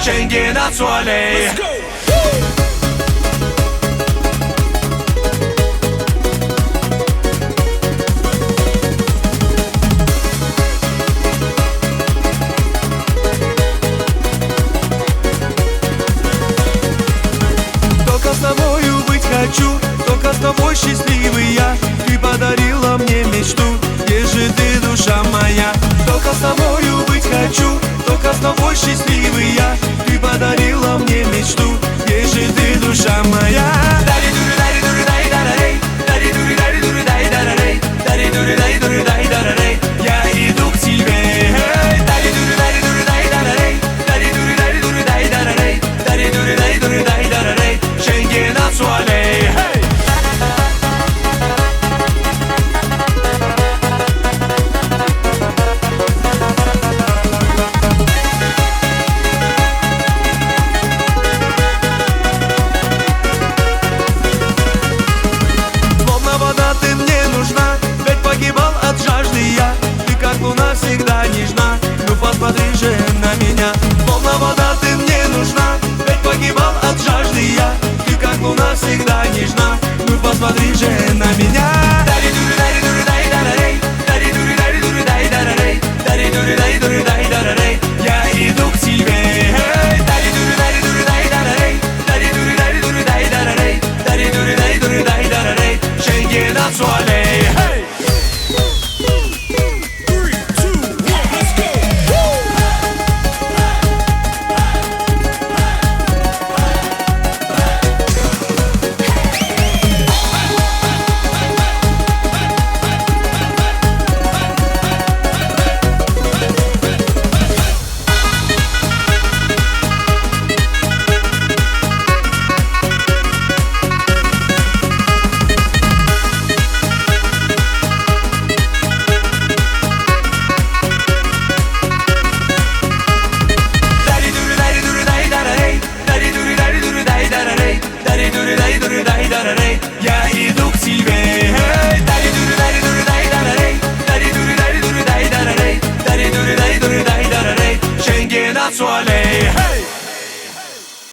Scegli nazionale. Только с тобою быть хочу, только с тобой счастливый я. Ты подарила мне мечту, где же ты, душа моя? Только с тобою быть хочу, только с тобой счастливый я. Ты подарила мне мечту, где же ты, душа моя? Я иду к тебе. Scegli nazionale. Словно вода ты мне нужна, ведь погибал от жажды я. Ты как луна всегда нежна, ну посмотри же на меня. Словно вода ты мне нужна, ведь погибал от жажды я. Ты как луна всегда нежна, ну посмотри же на меня.